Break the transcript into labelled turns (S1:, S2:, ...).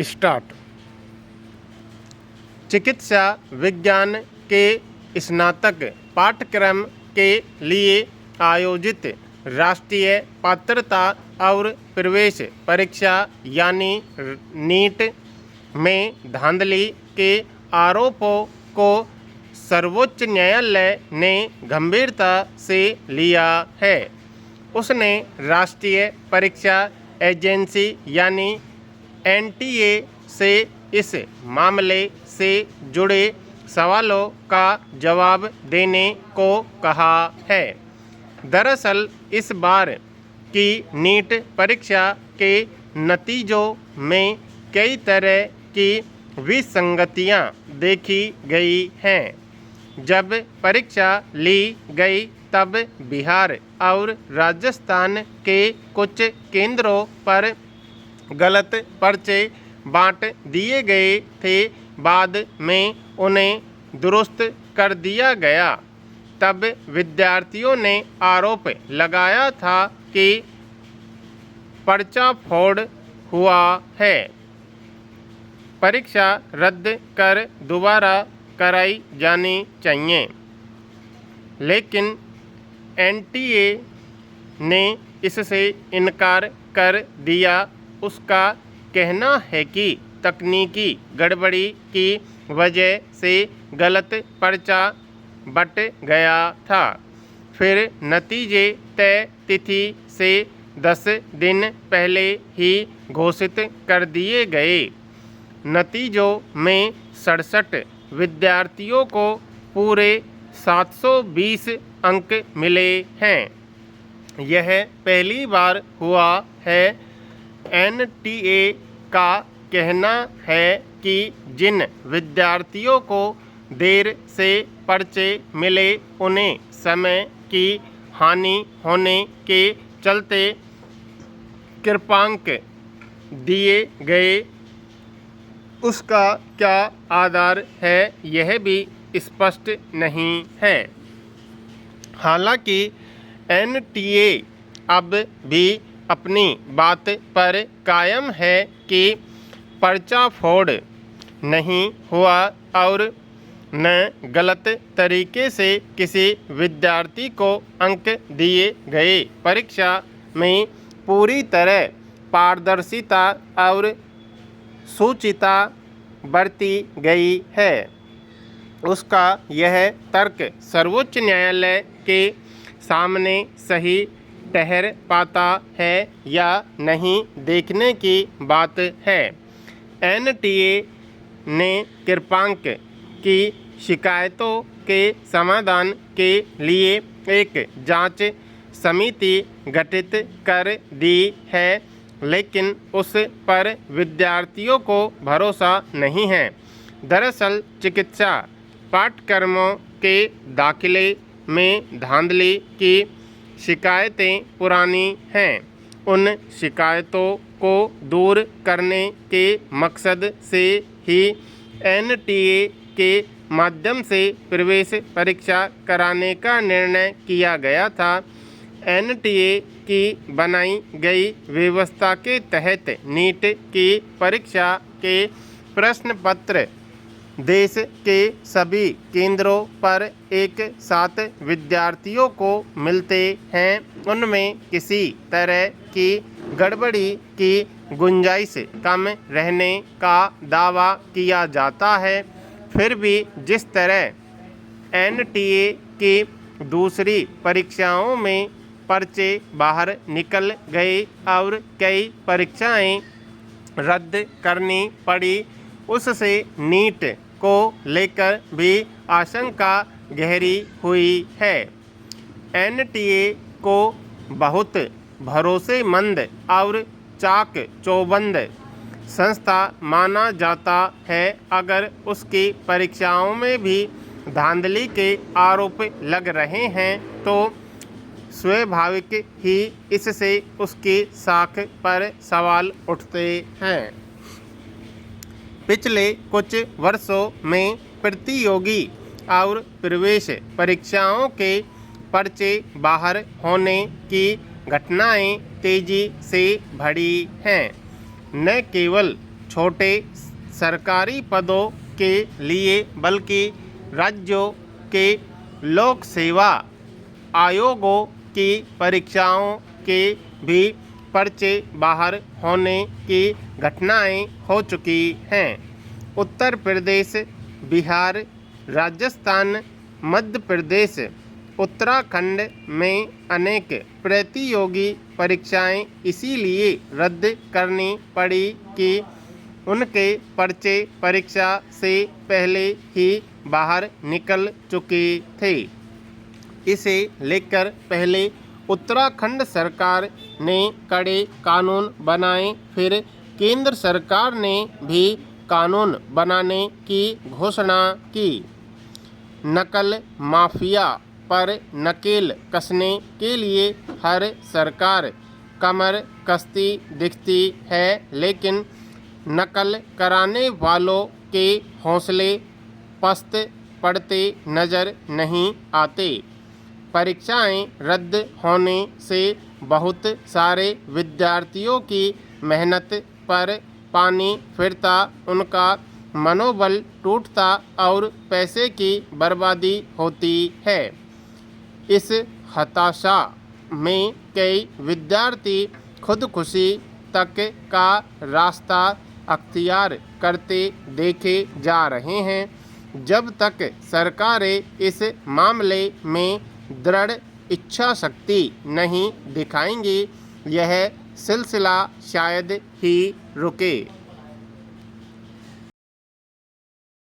S1: Start. चिकित्सा विज्ञान के स्नातक पाठ्यक्रम के लिए आयोजित राष्ट्रीय पात्रता और प्रवेश परीक्षा यानी नीट में धांधली के आरोपों को सर्वोच्च न्यायालय ने गंभीरता से लिया है। उसने राष्ट्रीय परीक्षा एजेंसी यानी एनटीए से इस मामले से जुड़े सवालों का जवाब देने को कहा है। दरअसल इस बार की नीट परीक्षा के नतीजों में कई तरह की विसंगतियां देखी गई हैं। जब परीक्षा ली गई तब बिहार और राजस्थान के कुछ केंद्रों पर गलत पर्चे बांट दिए गए थे। बाद में उन्हें दुरुस्त कर दिया गया। तब विद्यार्थियों ने आरोप लगाया था कि पर्चा फोड़ हुआ है। परीक्षा रद्द कर दोबारा कराई जानी चाहिए, लेकिन एनटीए ने इससे इनकार कर दिया। उसका कहना है कि तकनीकी गड़बड़ी की वजह से गलत पर्चा बट गया था। फिर नतीजे तय तिथि से 10 दिन पहले ही घोषित कर दिए गए। नतीजों में 67 विद्यार्थियों को पूरे 720 अंक मिले हैं। यह पहली बार हुआ है। एनटीए का कहना है कि जिन विद्यार्थियों को देर से पर्चे मिले उन्हें समय की हानि होने के चलते कृपांक दिए गए। उसका क्या आधार है यह भी स्पष्ट नहीं है। हालांकि एनटीए अब भी अपनी बात पर कायम है कि पर्चा फोड़ नहीं हुआ और न गलत तरीके से किसी विद्यार्थी को अंक दिए गए। परीक्षा में पूरी तरह पारदर्शिता और शुचिता बरती गई है। उसका यह तर्क सर्वोच्च न्यायालय के सामने सही ठहर पाता है या नहीं देखने की बात है। एनटीए ने कृपांक की शिकायतों के समाधान के लिए एक जांच समिति गठित कर दी है, लेकिन उस पर विद्यार्थियों को भरोसा नहीं है। दरअसल चिकित्सा पाठ्यक्रमों के दाखिले में धांधली की शिकायतें पुरानी हैं। उन शिकायतों को दूर करने के मकसद से ही एनटीए के माध्यम से प्रवेश परीक्षा कराने का निर्णय किया गया था। एनटीए की बनाई गई व्यवस्था के तहत नीट की परीक्षा के प्रश्न पत्र देश के सभी केंद्रों पर एक साथ विद्यार्थियों को मिलते हैं। उनमें किसी तरह की गड़बड़ी की गुंजाइश कम रहने का दावा किया जाता है। फिर भी जिस तरह एनटीए की दूसरी परीक्षाओं में पर्चे बाहर निकल गए और कई परीक्षाएं रद्द करनी पड़ी, उससे नीट को लेकर भी आशंका गहरी हुई है। एनटीए को बहुत भरोसेमंद और चाक चौबंद संस्था माना जाता है। अगर उसकी परीक्षाओं में भी धांधली के आरोप लग रहे हैं तो स्वाभाविक ही इससे उसकी साख पर सवाल उठते हैं। पिछले कुछ वर्षों में प्रतियोगी और प्रवेश परीक्षाओं के पर्चे बाहर होने की घटनाएं तेजी से बढ़ी हैं। न केवल छोटे सरकारी पदों के लिए बल्कि राज्यों के लोक सेवा आयोगों की परीक्षाओं के भी पर्चे बाहर होने की घटनाएं हो चुकी हैं। उत्तर प्रदेश, बिहार, राजस्थान, मध्य प्रदेश, उत्तराखंड में अनेक प्रतियोगी परीक्षाएं इसीलिए रद्द करनी पड़ी कि उनके पर्चे परीक्षा से पहले ही बाहर निकल चुके थे। इसे लेकर पहले उत्तराखंड सरकार ने कड़े कानून बनाए, फिर केंद्र सरकार ने भी कानून बनाने की घोषणा की। नकल माफिया पर नकेल कसने के लिए हर सरकार कमर कसती दिखती है, लेकिन नकल कराने वालों के हौसले पस्त पड़ते नजर नहीं आते। परीक्षाएं रद्द होने से बहुत सारे विद्यार्थियों की मेहनत पर पानी फिरता, उनका मनोबल टूटता और पैसे की बर्बादी होती है। इस हताशा में कई विद्यार्थी खुदकुशी तक का रास्ता अख्तियार करते देखे जा रहे हैं। जब तक सरकारें इस मामले में दृढ़ इच्छा शक्ति नहीं दिखाएंगी, यह सिलसिला शायद ही रुके।